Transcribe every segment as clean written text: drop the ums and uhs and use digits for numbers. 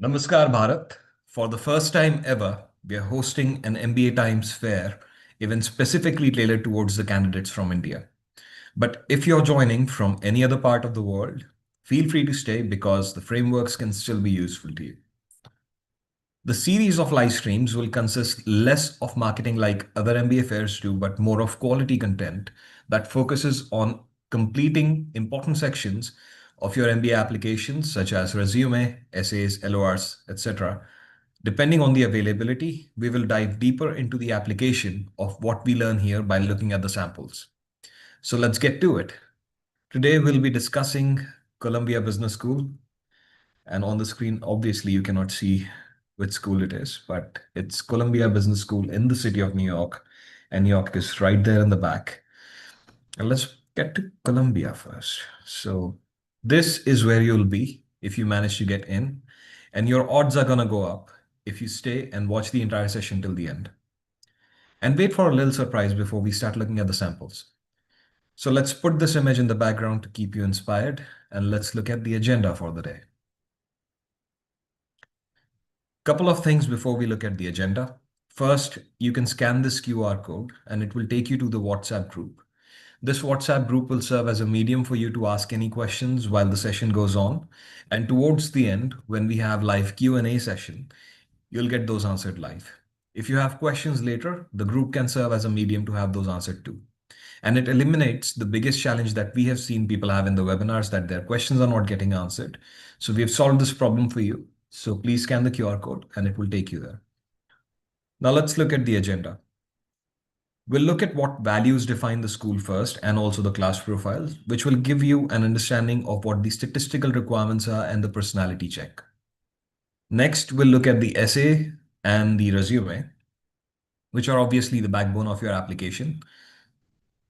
Namaskar, Bharat. For the first time ever, we are hosting an MBA Times Fair event specifically tailored towards the candidates from India. But if you're joining from any other part of the world, feel free to stay because the frameworks can still be useful to you. The series of live streams will consist less of marketing like other MBA fairs do, but more of quality content that focuses on completing important sections of your MBA applications, such as resume, essays, LORs, etc. Depending on the availability, we will dive deeper into the application of what we learn here by looking at the samples. So let's get to it. Today, we'll be discussing Columbia Business School, and on the screen, obviously, you cannot see which school it is, but it's Columbia Business School in the city of New York. And New York is right there in the back. And let's get to Columbia first. So this is where you'll be if you manage to get in. And your odds are going to go up if you stay and watch the entire session till the end. And wait for a little surprise before we start looking at the samples. So let's put this image in the background to keep you inspired. And let's look at the agenda for the day. Couple of things before we look at the agenda. First, you can scan this QR code and it will take you to the WhatsApp group. This WhatsApp group will serve as a medium for you to ask any questions while the session goes on. And towards the end, when we have live Q&A session, you'll get those answered live. If you have questions later, the group can serve as a medium to have those answered too. And it eliminates the biggest challenge that we have seen people have in the webinars, that their questions are not getting answered. So we have solved this problem for you. So please scan the QR code and it will take you there. Now let's look at the agenda. We'll look at what values define the school first and also the class profiles, which will give you an understanding of what the statistical requirements are and the personality check. Next, we'll look at the essay and the resume, which are obviously the backbone of your application.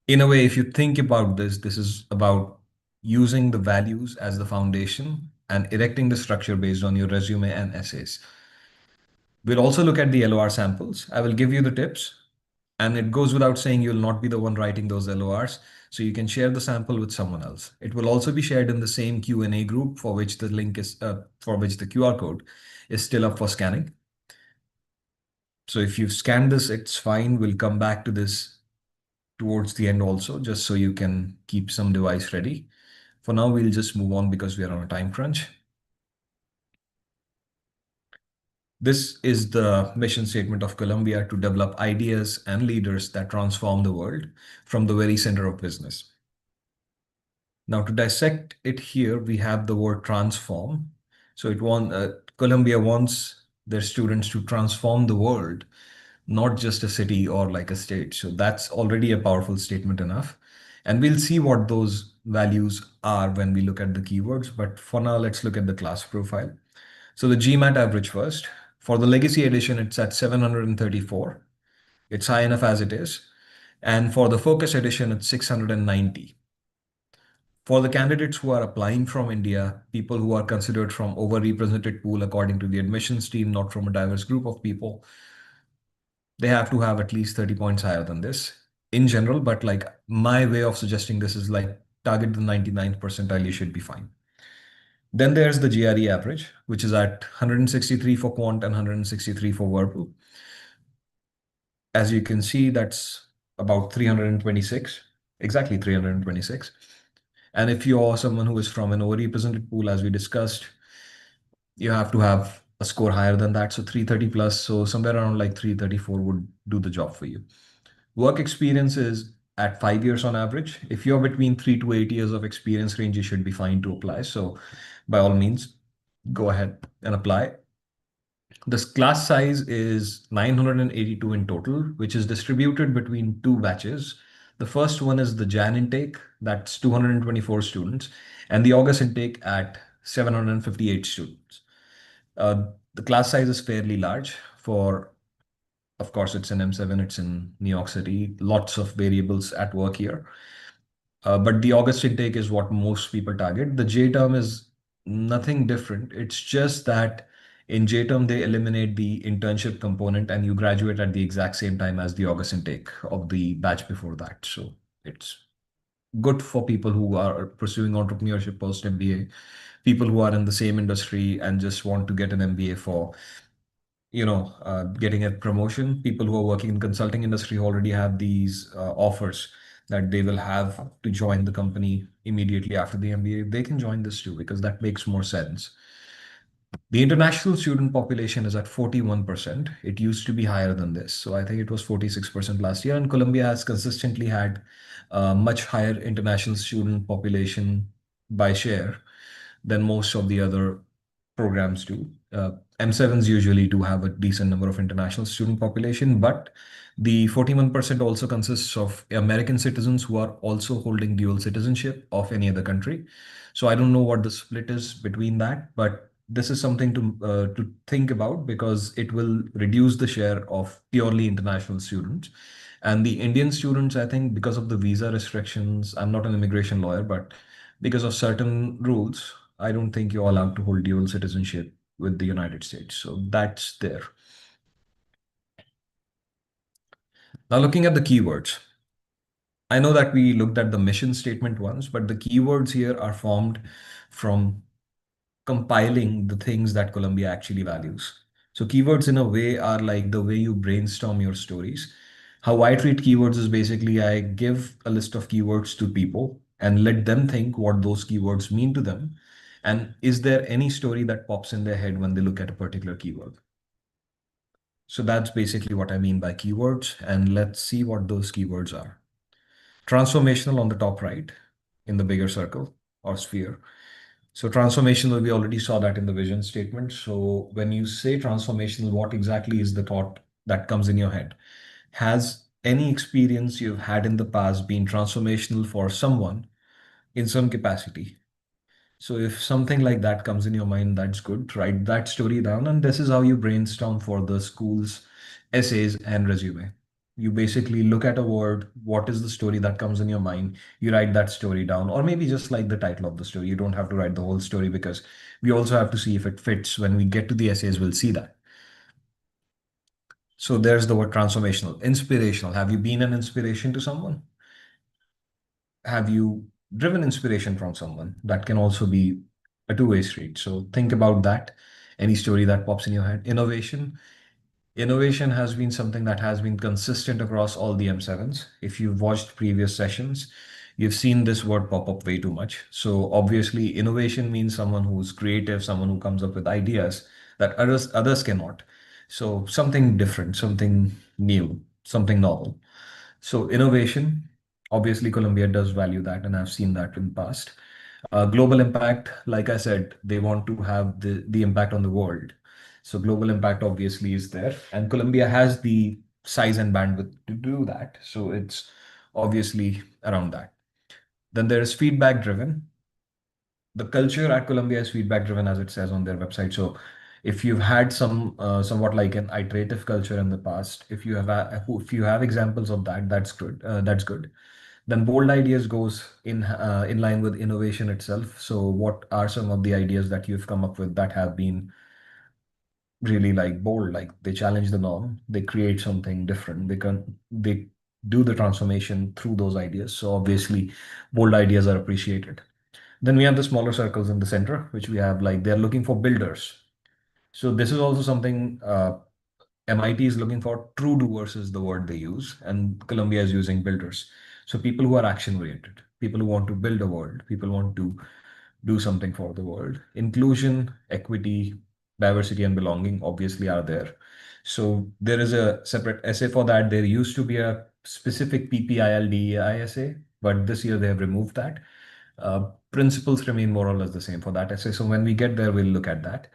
In a way, if you think about this, this is about using the values as the foundation and erecting the structure based on your resume and essays. We'll also look at the LOR samples. I will give you the tips, and it goes without saying you'll not be the one writing those LORs, so you can share the sample with someone else. It will also be shared in the same Q&A group for which the link is, for which the QR code is still up for scanning. So if you've scanned this, it's fine. We'll come back to this towards the end also, just so you can keep some device ready. For now, we'll just move on because we are on a time crunch. This is the mission statement of Columbia: to develop ideas and leaders that transform the world from the very center of business. Now, to dissect it here, we have the word transform. So Columbia wants their students to transform the world, not just a city or like a state. So that's already a powerful statement enough. And we'll see what those values are when we look at the keywords. But for now, let's look at the class profile. So the GMAT average first. For the legacy edition, it's at 734. It's high enough as it is. And for the focus edition, it's 690. For the candidates who are applying from India, people who are considered from overrepresented pool according to the admissions team, not from a diverse group of people, they have to have at least 30 points higher than this in general. But like my way of suggesting this is like target the 99th percentile, you should be fine. Then there's the GRE average, which is at 163 for quant and 163 for verbal. As you can see, that's about 326, exactly 326. And if you're someone who is from an overrepresented pool, as we discussed, you have to have a score higher than that. So 330 plus, so somewhere around like 334 would do the job for you. Work experience is at 5 years on average. If you're between 3 to 8 years of experience range, you should be fine to apply. So by all means, go ahead and apply. This class size is 982 in total, which is distributed between two batches. The first one is the Jan intake, that's 224 students, and the August intake at 758 students. The class size is fairly large for, of course, it's an M7, it's in New York City, lots of variables at work here. But the August intake is what most people target. The J term is nothing different. It's just that in J term, they eliminate the internship component and you graduate at the exact same time as the August intake of the batch before that. So it's good for people who are pursuing entrepreneurship post MBA, people who are in the same industry and just want to get an MBA for getting a promotion. People who are working in consulting industry already have these offers that they will have to join the company immediately after the MBA. They can join this too because that makes more sense. The international student population is at 41%. It used to be higher than this. So I think it was 46% last year. And Colombia has consistently had much higher international student population by share than most of the other programs do. M7s usually do have a decent number of international student population, but the 41% also consists of American citizens who are also holding dual citizenship of any other country. So I don't know what the split is between that, but this is something to think about because it will reduce the share of purely international students. And the Indian students, I think, because of the visa restrictions, I'm not an immigration lawyer, but because of certain rules, I don't think you're allowed to hold dual citizenship with the United States. So that's there. Now, looking at the keywords, I know that we looked at the mission statement once, but the keywords here are formed from compiling the things that Columbia actually values. So keywords in a way are like the way you brainstorm your stories. How I treat keywords is basically I give a list of keywords to people and let them think what those keywords mean to them. And is there any story that pops in their head when they look at a particular keyword? So that's basically what I mean by keywords. And let's see what those keywords are. Transformational on the top right in the bigger circle or sphere. So transformational, we already saw that in the vision statement. So when you say transformational, what exactly is the thought that comes in your head? Has any experience you've had in the past been transformational for someone in some capacity? So if something like that comes in your mind, that's good. Write that story down. And this is how you brainstorm for the school's essays and resume. You basically look at a word, what is the story that comes in your mind? You write that story down, or maybe just like the title of the story. You don't have to write the whole story because we also have to see if it fits. When we get to the essays, we'll see that. So there's the word transformational. Inspirational. Have you been an inspiration to someone? Have you driven inspiration from someone? That can also be a two-way street. So think about that. Any story that pops in your head. Innovation. Innovation has been something that has been consistent across all the M7s. If you've watched previous sessions, you've seen this word pop up way too much. So obviously, innovation means someone who's creative, someone who comes up with ideas that others cannot. So something different, something new, something novel. So innovation, obviously Colombia does value that, and I've seen that in the past. Global impact, like I said, they want to have the impact on the world. So global impact obviously is there, and Colombia has the size and bandwidth to do that. So it's obviously around that. Then there is feedback driven. The culture at Columbia is feedback driven, as it says on their website. So if you've had somewhat like an iterative culture in the past, if you have examples of that, that's good. That's good. Then bold ideas goes in line with innovation itself. So what are some of the ideas that you've come up with that have been really like bold? Like they challenge the norm, they create something different. They do the transformation through those ideas. So obviously, bold ideas are appreciated. Then we have the smaller circles in the center, which we have like they're looking for builders. So this is also something MIT is looking for. True doers is the word they use, and Columbia is using builders. So people who are action oriented, people who want to build a world, people who want to do something for the world. Inclusion, equity, diversity, and belonging obviously are there. So there is a separate essay for that. There used to be a specific PPILDEI essay, but this year they have removed that. Principles remain more or less the same for that essay. So when we get there, we'll look at that.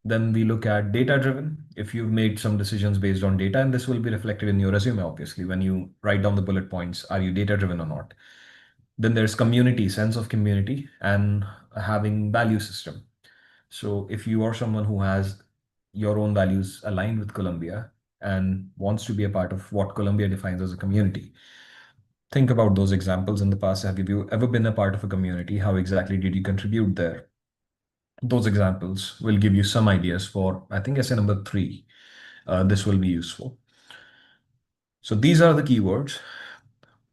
Then we look at data driven. If you've made some decisions based on data, and this will be reflected in your resume, obviously, when you write down the bullet points, are you data driven or not? Then there's community, sense of community, and having value system. So if you are someone who has your own values align with Columbia and wants to be a part of what Columbia defines as a community. Think about those examples in the past. Have you ever been a part of a community? How exactly did you contribute there? Those examples will give you some ideas for, I think, essay number 3. This will be useful. So these are the keywords.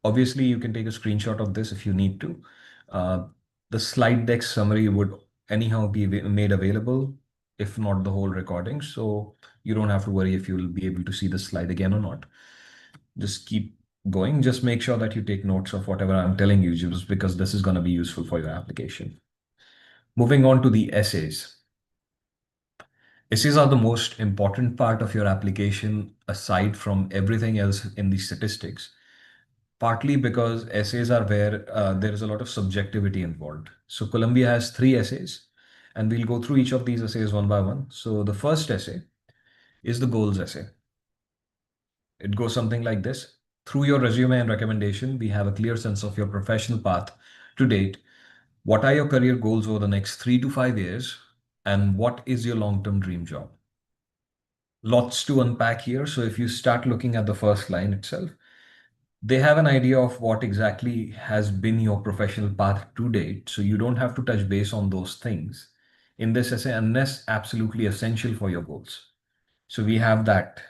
Obviously, you can take a screenshot of this if you need to. Uh, the slide deck summary would anyhow be made available, if not the whole recording. So you don't have to worry if you'll be able to see the slide again or not. Just keep going. Just make sure that you take notes of whatever I'm telling you, just because this is going to be useful for your application. Moving on to the essays. Essays are the most important part of your application aside from everything else in the statistics, partly because essays are where there is a lot of subjectivity involved. So Columbia has 3 essays, and we'll go through each of these essays one by one. So the first essay is the goals essay. It goes something like this. Through your resume and recommendation, we have a clear sense of your professional path to date. What are your career goals over the next 3 to 5 years? And what is your long-term dream job? Lots to unpack here. So if you start looking at the first line itself, they have an idea of what exactly has been your professional path to date. So you don't have to touch base on those things in this essay unless absolutely essential for your goals. So we have that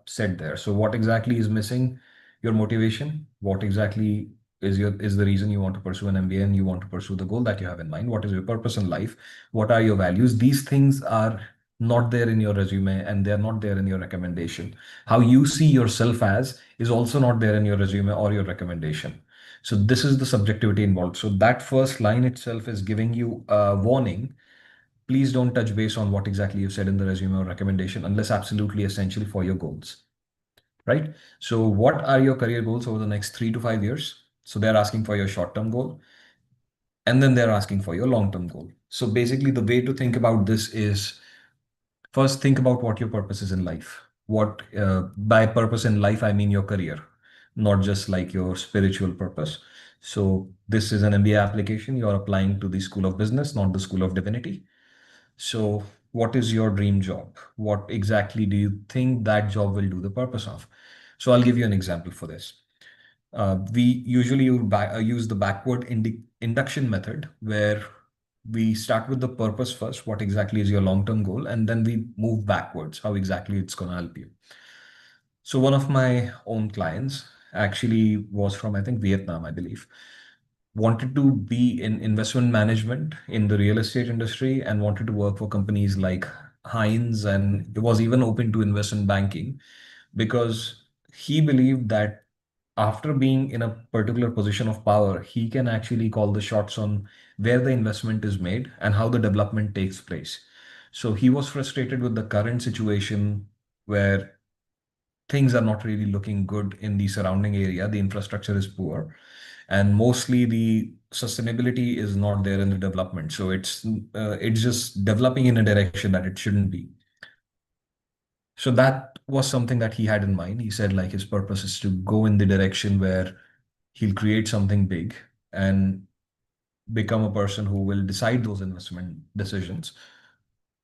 said there. So what exactly is missing? Your motivation. What exactly is the reason you want to pursue an MBA and you want to pursue the goal that you have in mind? What is your purpose in life? What are your values? These things are not there in your resume and they're not there in your recommendation. How you see yourself as is also not there in your resume or your recommendation. So this is the subjectivity involved. So that first line itself is giving you a warning. Please don't touch base on what exactly you said in the resume or recommendation unless absolutely essential for your goals, right? So what are your career goals over the next 3 to 5 years? So they're asking for your short-term goal, and then they're asking for your long-term goal. So basically the way to think about this is, first think about what your purpose is in life. What by purpose in life, I mean your career, not just like your spiritual purpose. So this is an MBA application. You're applying to the School of Business, not the School of Divinity. So, what is your dream job? What exactly do you think that job will do the purpose of? So, I'll give you an example for this. We usually use the backward induction method where we start with the purpose first. What exactly is your long-term goal? And then we move backwards, how exactly it's going to help you. So, one of my own clients actually was from, I think, Vietnam, I believe, wanted to be in investment management in the real estate industry and wanted to work for companies like Heinz, and was even open to investment banking because he believed that after being in a particular position of power, he can actually call the shots on where the investment is made and how the development takes place. So he was frustrated with the current situation where things are not really looking good in the surrounding area. The infrastructure is poor, and mostly the sustainability is not there in the development. So it's just developing in a direction that it shouldn't be. So that was something that he had in mind. He said like his purpose is to go in the direction where he'll create something big and become a person who will decide those investment decisions.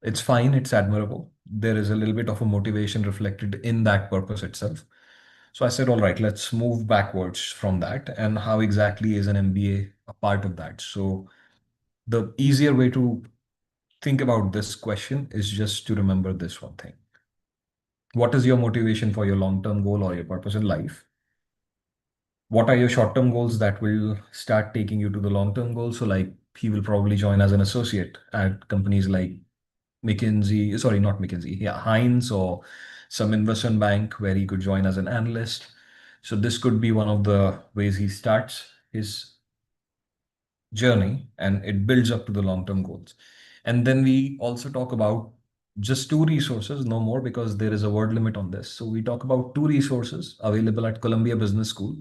It's fine, it's admirable. There is a little bit of a motivation reflected in that purpose itself. So I said, all right, let's move backwards from that. And how exactly is an MBA a part of that? So the easier way to think about this question is just to remember this one thing. What is your motivation for your long-term goal or your purpose in life? What are your short-term goals that will start taking you to the long-term goal? So like he will probably join as an associate at companies like McKinsey, sorry, not McKinsey, yeah, Heinz or some investment bank where he could join as an analyst. So this could be one of the ways he starts his journey and it builds up to the long-term goals. And then we also talk about just 2 resources, no more, because there is a word limit on this. So we talk about 2 resources available at Columbia Business School,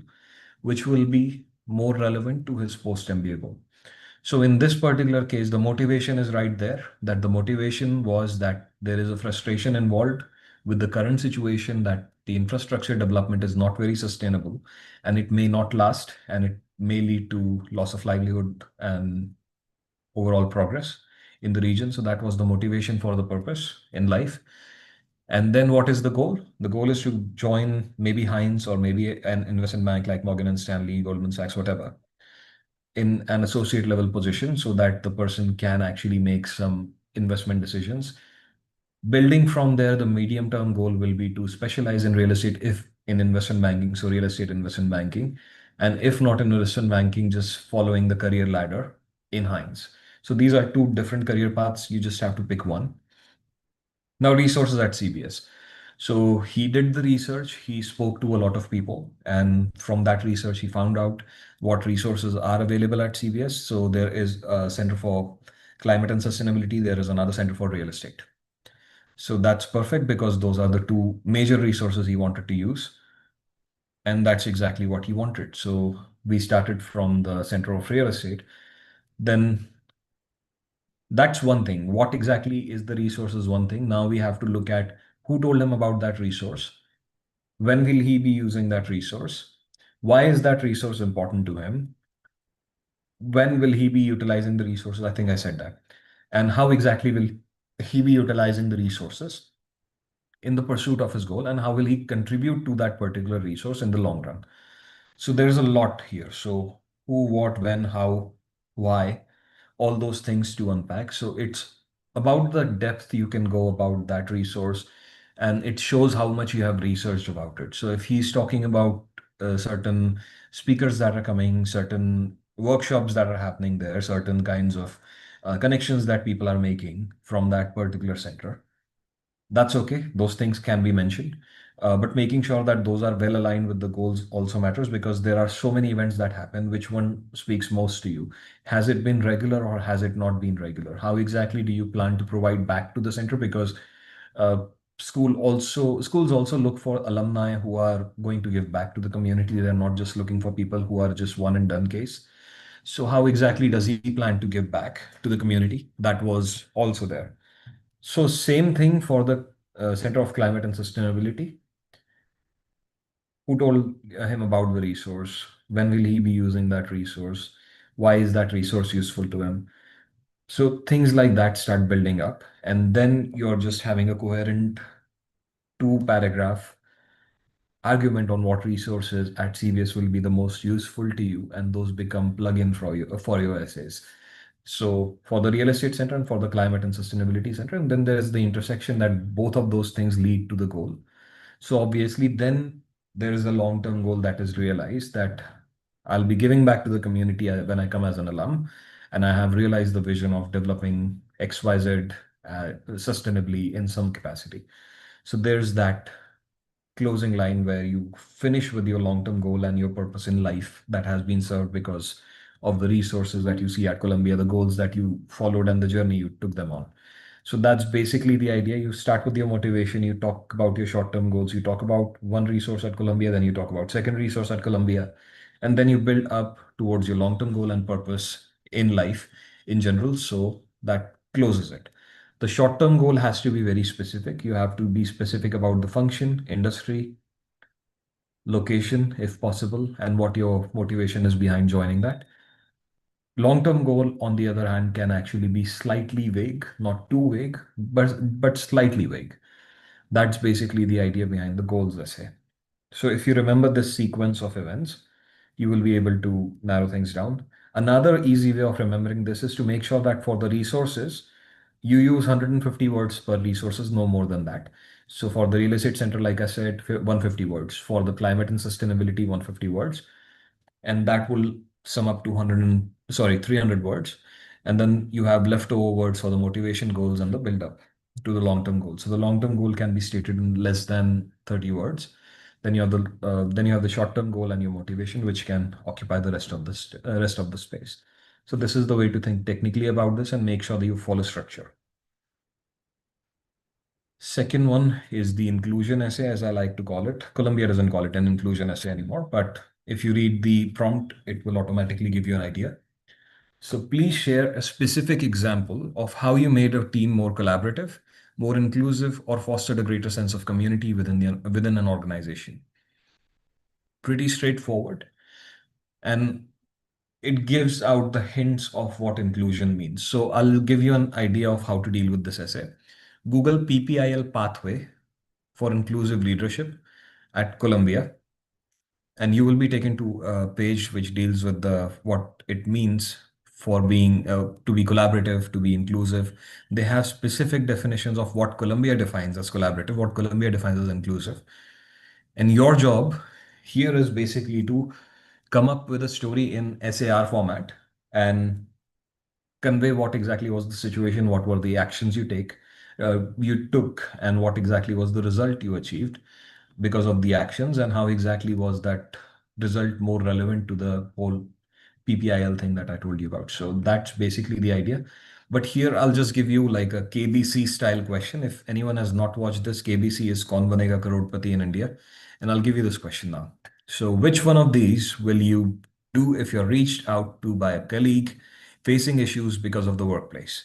which will be more relevant to his post-MBA goal. So in this particular case, the motivation is right there, that the motivation was that there is a frustration involved with the current situation, that the infrastructure development is not very sustainable and it may not last and it may lead to loss of livelihood and overall progress. in the region. So that was the motivation for the purpose in life. And then what is the goal? The goal is to join maybe Heinz or maybe an investment bank like Morgan and Stanley, Goldman Sachs, whatever, in an associate level position so that the person can actually make some investment decisions. Building from there, the medium term goal will be to specialize in real estate if in investment banking, so real estate investment banking. And if not in investment banking, just following the career ladder in Heinz. So these are two different career paths. You just have to pick one. Now, resources at CBS. So he did the research, he spoke to a lot of people, and from that research, he found out what resources are available at CBS. So there is a Center for Climate and Sustainability, there is another Center for Real Estate. So that's perfect because those are the two major resources he wanted to use. And that's exactly what he wanted. So we started from the Center of Real Estate. Then that's one thing. What exactly is the resource is one thing. Now we have to look at who told him about that resource. When will he be using that resource? Why is that resource important to him? When will he be utilizing the resources? I think I said that. And how exactly will he be utilizing the resources in the pursuit of his goal? And how will he contribute to that particular resource in the long run? So there's a lot here. So who, what, when, how, why, all those things to unpack. So it's about the depth you can go about that resource, and it shows how much you have researched about it. So if he's talking about certain speakers that are coming, certain workshops that are happening there, certain kinds of connections that people are making from that particular center, that's okay. Those things can be mentioned. But making sure that those are well aligned with the goals also matters because there are so many events that happen. Which one speaks most to you? Has it been regular or has it not been regular? How exactly do you plan to provide back to the center? Because uh, schools also look for alumni who are going to give back to the community. They're not just looking for people who are just one and done case. So how exactly does he plan to give back to the community? That was also there. So same thing for the Center of Climate and Sustainability. Who told him about the resource? When will he be using that resource? Why is that resource useful to him? So things like that start building up, and then you're just having a coherent two paragraph argument on what resources at CBS will be the most useful to you, and those become plug-in for your essays. So for the real estate center and for the climate and sustainability center, and then there's the intersection that both of those things lead to the goal. So obviously, then there is a long-term goal that is realized that I'll be giving back to the community when I come as an alum, and I have realized the vision of developing XYZ sustainably in some capacity. So there's that closing line where you finish with your long-term goal and your purpose in life that has been served because of the resources that you see at Columbia, the goals that you followed and the journey you took them on. So that's basically the idea. You start with your motivation, you talk about your short-term goals, you talk about one resource at Columbia, then you talk about second resource at Columbia, and then you build up towards your long-term goal and purpose in life in general. So that closes it. The short-term goal has to be very specific. You have to be specific about the function, industry, location, if possible, and what your motivation is behind joining that. Long-term goal, on the other hand, can actually be slightly vague, not too vague, but slightly vague. That's basically the idea behind the goals essay. So if you remember this sequence of events, you will be able to narrow things down. Another easy way of remembering this is to make sure that for the resources, you use 150 words per resources, no more than that. So for the real estate center, like I said, 150 words. For the climate and sustainability, 150 words. And that will sum up to 300 words. And then you have leftover words for the motivation goals and the build up to the long-term goal. So the long-term goal can be stated in less than 30 words. Then you have the short-term goal and your motivation, which can occupy the rest of the space. So this is the way to think technically about this and make sure that you follow structure. Second one is the inclusion essay, as I like to call it. Columbia doesn't call it an inclusion essay anymore, but if you read the prompt, it will automatically give you an idea. So please share a specific example of how you made a team more collaborative, more inclusive, or fostered a greater sense of community within an organization. Pretty straightforward. And it gives out the hints of what inclusion means. So I'll give you an idea of how to deal with this essay. Google PPIL pathway for inclusive leadership at Columbia, and you will be taken to a page which deals with the what it means for being to be collaborative, to be inclusive. They have specific definitions of what Columbia defines as collaborative, what Columbia defines as inclusive. And your job here is basically to come up with a story in SAR format and convey what exactly was the situation, what were the actions you took, and what exactly was the result you achieved because of the actions, and how exactly was that result more relevant to the whole PPIL thing that I told you about. So that's basically the idea. But here I'll just give you like a KBC style question. If anyone has not watched this, KBC is Kaun Banega Crorepati in India. And I'll give you this question now. So which one of these will you do if you're reached out to by a colleague facing issues because of the workplace?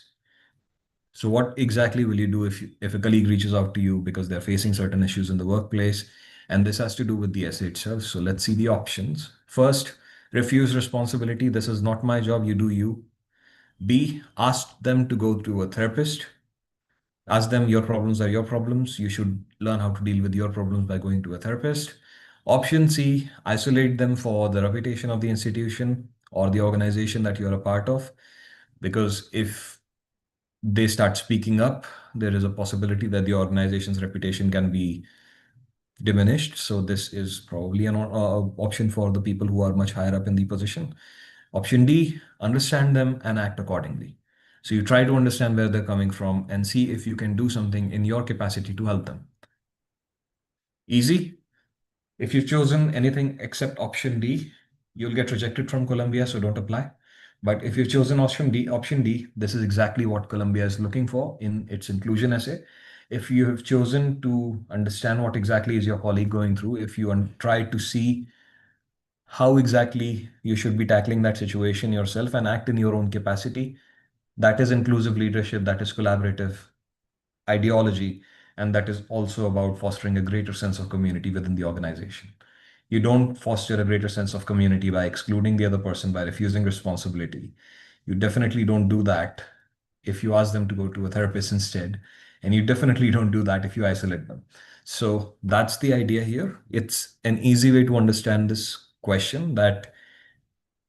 So what exactly will you do if a colleague reaches out to you because they're facing certain issues in the workplace? And this has to do with the essay itself. So let's see the options. First, refuse responsibility. This is not my job. You do you. B, ask them to go to a therapist. Ask them your problems are your problems. You should learn how to deal with your problems by going to a therapist. Option C, isolate them for the reputation of the institution or the organization that you're a part of. Because if they start speaking up, there is a possibility that the organization's reputation can be diminished. So this is probably an option for the people who are much higher up in the position. Option D, understand them and act accordingly. So you try to understand where they're coming from and see if you can do something in your capacity to help them. Easy. If you've chosen anything except option D, you'll get rejected from Columbia, so don't apply. But if you've chosen option D, this is exactly what Columbia is looking for in its inclusion essay. If you have chosen to understand what exactly is your colleague going through, if you try to see how exactly you should be tackling that situation yourself and act in your own capacity, that is inclusive leadership, that is collaborative ideology, and that is also about fostering a greater sense of community within the organization. You don't foster a greater sense of community by excluding the other person, by refusing responsibility. You definitely don't do that if you ask them to go to a therapist instead. And you definitely don't do that if you isolate them. So that's the idea here. It's an easy way to understand this question, that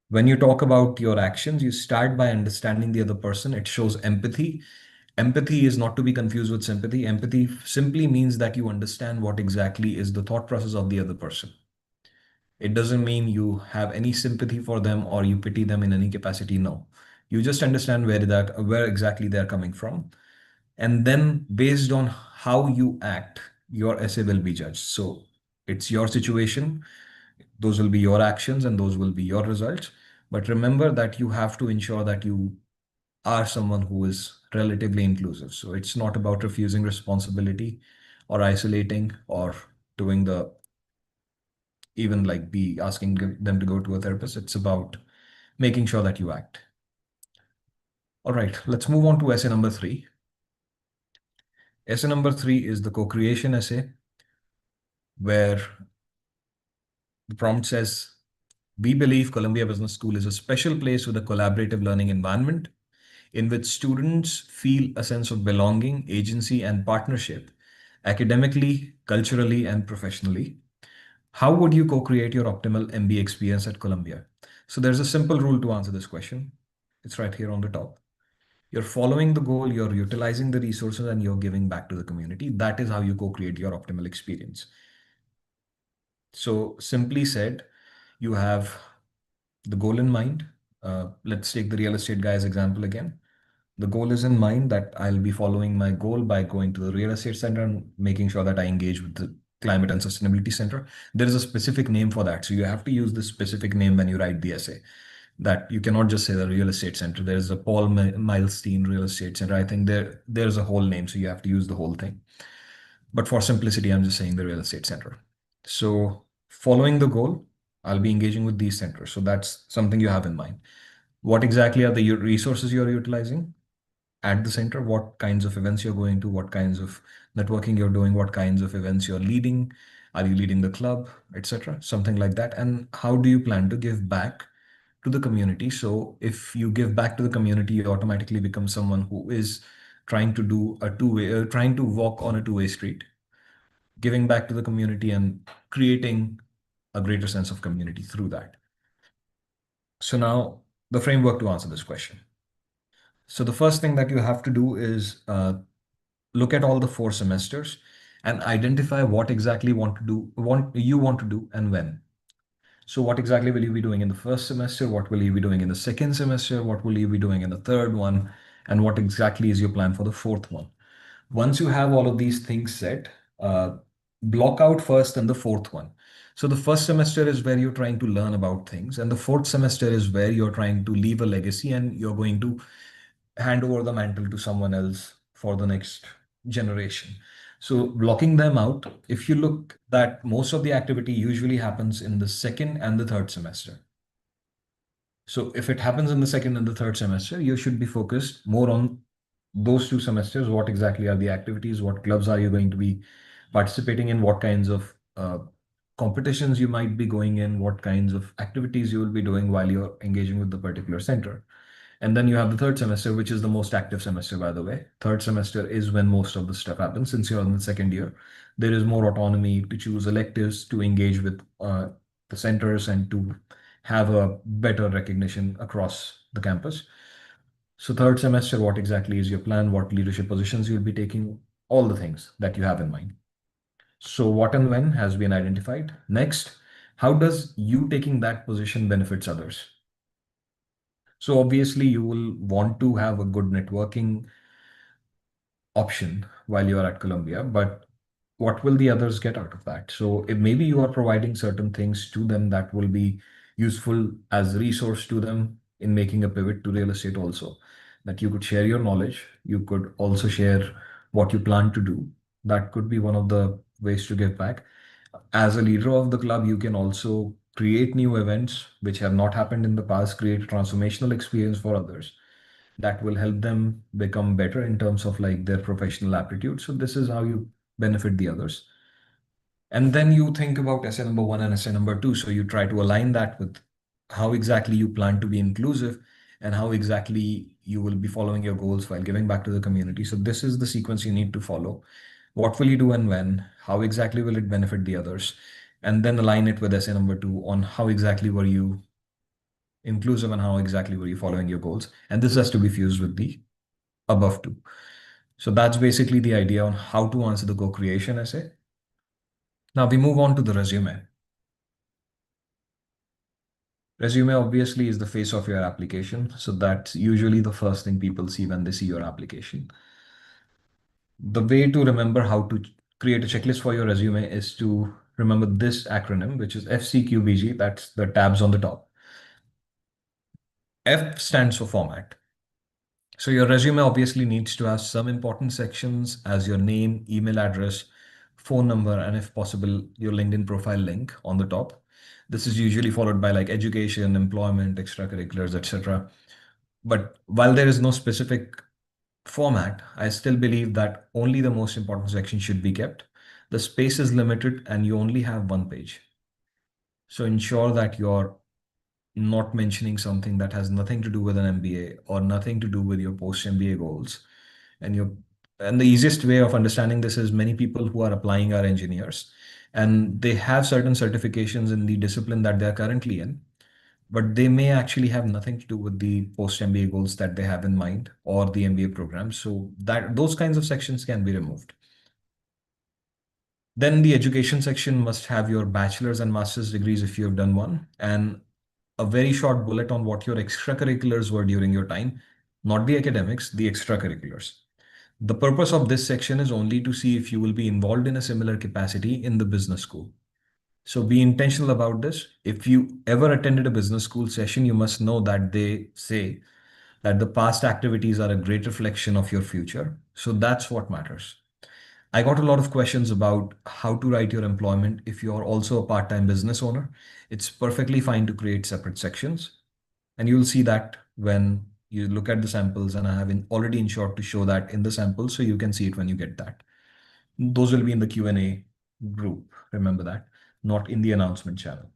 when you talk about your actions, you start by understanding the other person. It shows empathy. Empathy is not to be confused with sympathy. Empathy simply means that you understand what exactly is the thought process of the other person. It doesn't mean you have any sympathy for them or you pity them in any capacity. No, you just understand where exactly they're coming from, and then based on how you act, your essay will be judged. So it's your situation, those will be your actions, and those will be your results. But remember that you have to ensure that you are someone who is relatively inclusive. So it's not about refusing responsibility or isolating or doing the even like be asking them to go to a therapist. It's about making sure that you act. All right, let's move on to essay number 3. Essay number 3 is the co-creation essay, where the prompt says, we believe Columbia Business School is a special place with a collaborative learning environment in which students feel a sense of belonging, agency, and partnership academically, culturally, and professionally. How would you co-create your optimal MBA experience at Columbia? So there's a simple rule to answer this question. It's right here on the top. You're following the goal, you're utilizing the resources, and you're giving back to the community. That is how you co-create your optimal experience. So simply said, you have the goal in mind. Let's take the real estate guy's example again. The goal is in mind that I'll be following my goal by going to the real estate center and making sure that I engage with the climate and sustainability center. There is a specific name for that. So you have to use the specific name when you write the essay. That you cannot just say the real estate center. There's a Paul Milestein real estate center. I think there's a whole name, so you have to use the whole thing. But for simplicity, I'm just saying the real estate center. So following the goal, I'll be engaging with these centers. So that's something you have in mind. What exactly are the resources you're utilizing at the center? What kinds of events you're going to? What kinds of networking you're doing? What kinds of events you're leading? Are you leading the club, etc.? Something like that. And how do you plan to give back to the community. So if you give back to the community, you automatically become someone who is trying to do a two-way, trying to walk on a two-way street, giving back to the community and creating a greater sense of community through that. So now the framework to answer this question. So the first thing that you have to do is look at all the 4 semesters and identify what exactly you want to do and when. So what exactly will you be doing in the first semester? What will you be doing in the second semester? What will you be doing in the third one? And what exactly is your plan for the fourth one? Once you have all of these things set, block out first and the fourth one. So the first semester is where you're trying to learn about things, and the fourth semester is where you're trying to leave a legacy and you're going to hand over the mantle to someone else for the next generation. So blocking them out, if you look that most of the activity usually happens in the second and the third semester. So if it happens in the second and the third semester, you should be focused more on those 2 semesters. What exactly are the activities? What clubs are you going to be participating in? What kinds of competitions you might be going in? What kinds of activities you will be doing while you're engaging with the particular center? And then you have the third semester, which is the most active semester, by the way. Third semester is when most of the stuff happens. Since you're in the second year, there is more autonomy to choose electives, to engage with the centers, and to have a better recognition across the campus. So third semester, what exactly is your plan? What leadership positions you'll be taking? All the things that you have in mind. So what and when has been identified. Next, how does you taking that position benefits others? So obviously you will want to have a good networking option while you are at Columbia, but what will the others get out of that? So if maybe you are providing certain things to them that will be useful as a resource to them in making a pivot to real estate also, that you could share your knowledge, you could also share what you plan to do. That could be one of the ways to give back. As a leader of the club, you can also create new events which have not happened in the past, create a transformational experience for others that will help them become better in terms of like their professional aptitude. So this is how you benefit the others. And then you think about essay number one and essay number two. So you try to align that with how exactly you plan to be inclusive and how exactly you will be following your goals while giving back to the community. So this is the sequence you need to follow. What will you do and when? How exactly will it benefit the others? And then align it with essay number two on how exactly were you inclusive and how exactly were you following your goals. And this has to be fused with the above two. So that's basically the idea on how to answer the co-creation essay. Now we move on to the resume. Resume obviously is the face of your application. So that's usually the first thing people see when they see your application. The way to remember how to create a checklist for your resume is to remember this acronym, which is FCQBG. That's the tabs on the top. F stands for format. So your resume obviously needs to have some important sections as your name, email address, phone number, and if possible, your LinkedIn profile link on the top. This is usually followed by like education, employment, extracurriculars, etc. But while there is no specific format, I still believe that only the most important section should be kept. The space is limited and you only have one page. So ensure that you're not mentioning something that has nothing to do with an MBA or nothing to do with your post MBA goals. And you and the easiest way of understanding this is many people who are applying are engineers and they have certain certifications in the discipline that they are currently in, but they may actually have nothing to do with the post MBA goals that they have in mind or the MBA program. So that those kinds of sections can be removed. Then the education section must have your bachelor's and master's degrees if you have done one, and a very short bullet on what your extracurriculars were during your time, not the academics, the extracurriculars. The purpose of this section is only to see if you will be involved in a similar capacity in the business school. So be intentional about this. If you ever attended a business school session, you must know that they say that the past activities are a great reflection of your future. So that's what matters. I got a lot of questions about how to write your employment if you're also a part-time business owner. It's perfectly fine to create separate sections. And you'll see that when you look at the samples, and I have already ensured to show that in the samples so you can see it when you get that. Those will be in the Q&A group. Remember that, not in the announcement channel.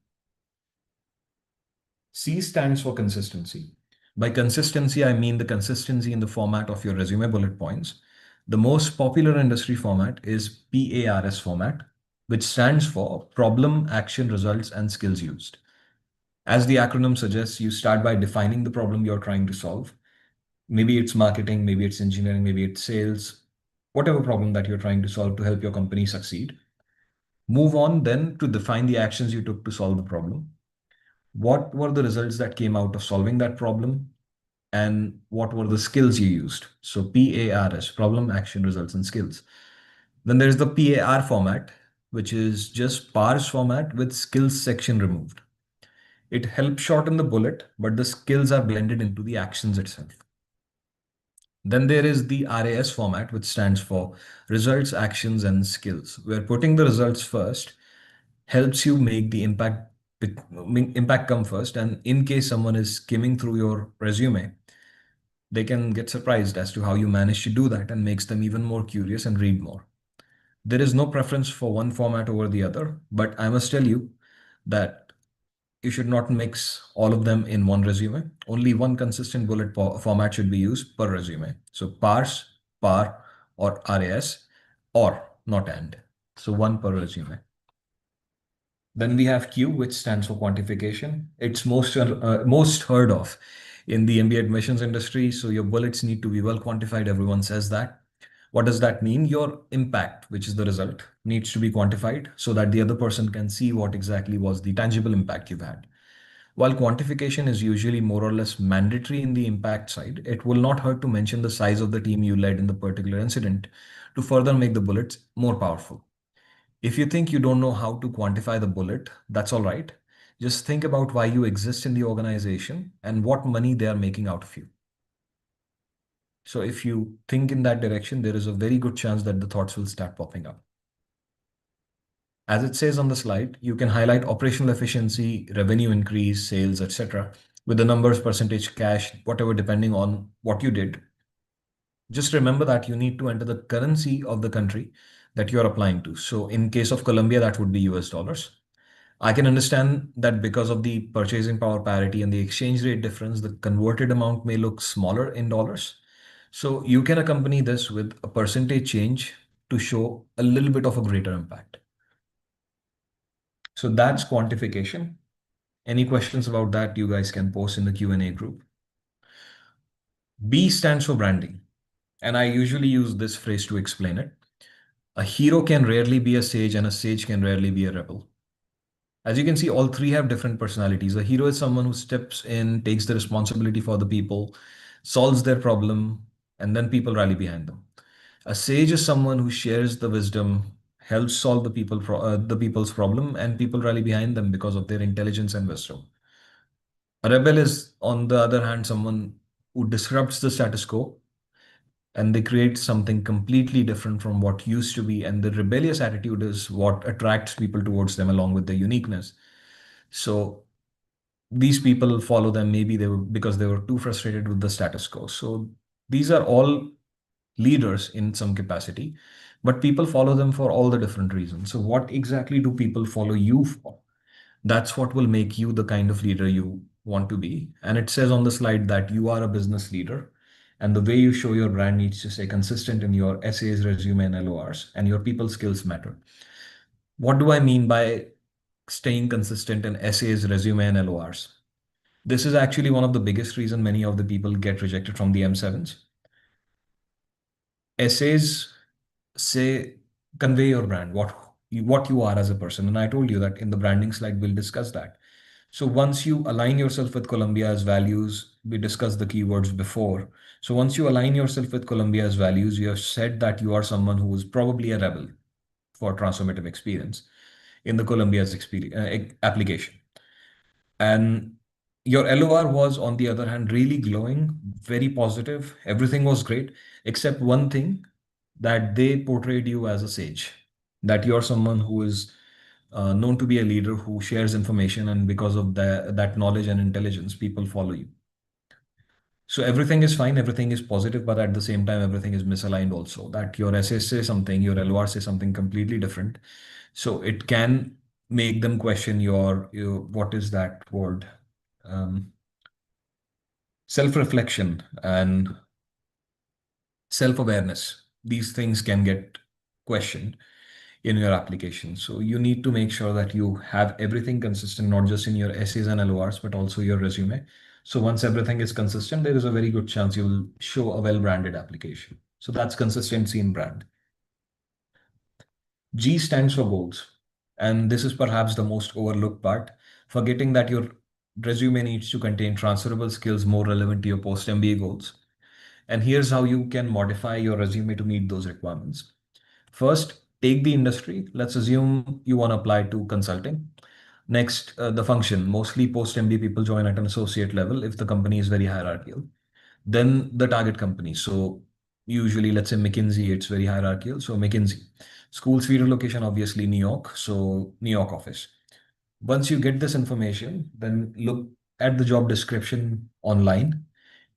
C stands for consistency. By consistency, I mean the consistency in the format of your resume bullet points. The most popular industry format is PARS format, which stands for problem, action, results, and skills used. As the acronym suggests, you start by defining the problem you're trying to solve. Maybe it's marketing, maybe it's engineering, maybe it's sales, whatever problem that you're trying to solve to help your company succeed. Move on then to define the actions you took to solve the problem. What were the results that came out of solving that problem? And what were the skills you used? So PARS, problem, action, results, and skills. Then there's the PAR format, which is just PARS format with skills section removed. It helps shorten the bullet, but the skills are blended into the actions itself. Then there is the RAS format, which stands for results, actions, and skills, where putting the results first helps you make the impact come first. And in case someone is skimming through your resume, they can get surprised as to how you manage to do that and makes them even more curious and read more. There is no preference for one format over the other, but I must tell you that you should not mix all of them in one resume. Only one consistent format should be used per resume. So PARS, PAR, or RAS, or not and. So one per resume. Then we have Q, which stands for quantification. It's most heard of in the MBA admissions industry. So your bullets need to be well quantified. Everyone says that. What does that mean? Your impact, which is the result, needs to be quantified so that the other person can see what exactly was the tangible impact you've had. While quantification is usually more or less mandatory in the impact side, it will not hurt to mention the size of the team you led in the particular incident to further make the bullets more powerful. If you think you don't know how to quantify the bullet, that's all right. Just think about why you exist in the organization and what money they are making out of you. So if you think in that direction, there is a very good chance that the thoughts will start popping up. As it says on the slide, you can highlight operational efficiency, revenue increase, sales, etc. with the numbers, percentage, cash, whatever, depending on what you did. Just remember that you need to enter the currency of the country that you're applying to. So in case of Colombia, that would be US dollars. I can understand that because of the purchasing power parity and the exchange rate difference, the converted amount may look smaller in dollars. So you can accompany this with a percentage change to show a little bit of a greater impact. So that's quantification. Any questions about that, you guys can post in the Q&A group. B stands for branding. And I usually use this phrase to explain it. A hero can rarely be a sage and a sage can rarely be a rebel. As you can see, all three have different personalities. A hero is someone who steps in, takes the responsibility for the people, solves their problem, and then people rally behind them. A sage is someone who shares the wisdom, helps solve the people's problem, and people rally behind them because of their intelligence and wisdom. A rebel is, on the other hand, someone who disrupts the status quo and they create something completely different from what used to be. And the rebellious attitude is what attracts people towards them along with their uniqueness. So these people follow them maybe they were because they were too frustrated with the status quo. So these are all leaders in some capacity, but people follow them for all the different reasons. So what exactly do people follow you for? That's what will make you the kind of leader you want to be. And it says on the slide that you are a business leader. And the way you show your brand needs to stay consistent in your essays, resume, and LORs, and your people skills matter. What do I mean by staying consistent in essays, resume, and LORs? This is actually one of the biggest reason many of the people get rejected from the M7s. Essays say convey your brand, what you are as a person. And I told you that in the branding slide, we'll discuss that. So once you align yourself with Colombia's values, we discussed the keywords before. So once you align yourself with Colombia's values, you have said that you are someone who is probably a rebel for transformative experience in the Colombia's application. And your LOR was, on the other hand, really glowing, very positive. Everything was great, except one thing that they portrayed you as a sage, that you're someone who is known to be a leader who shares information, and because of that knowledge and intelligence, people follow you. So everything is fine, everything is positive, but at the same time, everything is misaligned also. That your essay say something, your LOR say something completely different. So it can make them question your what is that word? um, self-reflection and self-awareness. These things can get questioned in your application. So you need to make sure that you have everything consistent, not just in your essays and LORs, but also your resume. So once everything is consistent, there is a very good chance you will show a well-branded application. So that's consistency in brand. G stands for goals. And this is perhaps the most overlooked part, forgetting that your resume needs to contain transferable skills more relevant to your post MBA goals. And here's how you can modify your resume to meet those requirements. First, take the industry. Let's assume you want to apply to consulting. Next, the function. Mostly post MBA people join at an associate level if the company is very hierarchical. Then the target company. So usually, let's say McKinsey, it's very hierarchical. So McKinsey. School's feeder location, obviously New York. So New York office. Once you get this information, then look at the job description online.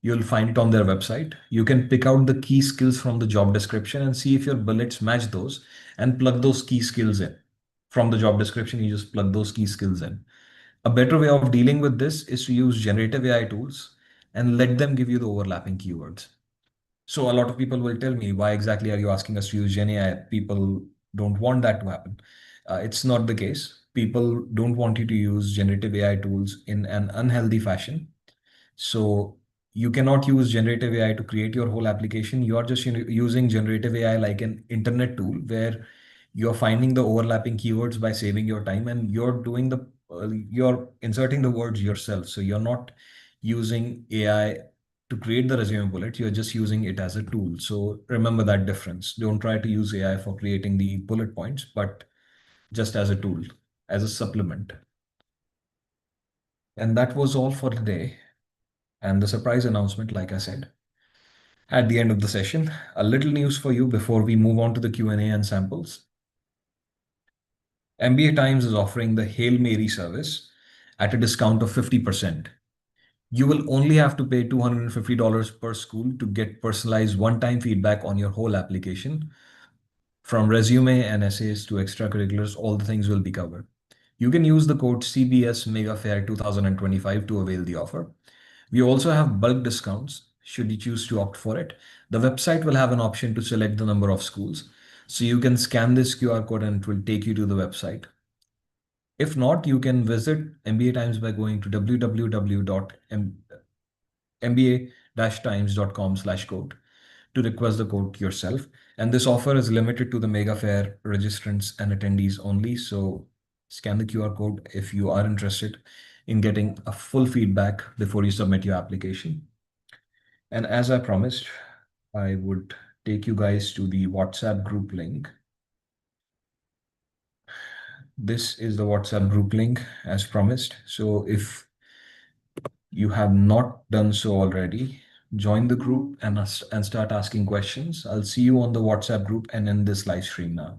You'll find it on their website. You can pick out the key skills from the job description and see if your bullets match those and plug those key skills in. From the job description, you just plug those key skills in. A better way of dealing with this is to use generative AI tools and let them give you the overlapping keywords. So a lot of people will tell me, why exactly are you asking us to use Gen AI? People don't want that to happen. It's not the case. People don't want you to use generative AI tools in an unhealthy fashion. So you cannot use generative AI to create your whole application. You are just using generative AI like an internet tool where you're finding the overlapping keywords by saving your time, and you're inserting the words yourself. So you're not using AI to create the resume bullet. You're just using it as a tool. So remember that difference. Don't try to use AI for creating the bullet points, but just as a tool, as a supplement. And that was all for today. And the surprise announcement, like I said, at the end of the session, a little news for you before we move on to the Q&A and samples. MBA Times is offering the Hail Mary service at a discount of 50%. You will only have to pay $250 per school to get personalized one-time feedback on your whole application. From resume and essays to extracurriculars, all the things will be covered. You can use the code CBS Mega Fair 2025 to avail the offer. We also have bulk discounts should you choose to opt for it. The website will have an option to select the number of schools. So you can scan this QR code and it will take you to the website. If not, you can visit MBA Times by going to www.mba-times.com/code to request the code yourself. And this offer is limited to the Mega Fair registrants and attendees only. So scan the QR code if you are interested in getting a full feedback before you submit your application. And as I promised, I would take you guys to the WhatsApp group link. This is the WhatsApp group link as promised. So if you have not done so already, join the group and start asking questions. I'll see you on the WhatsApp group and in this live stream now.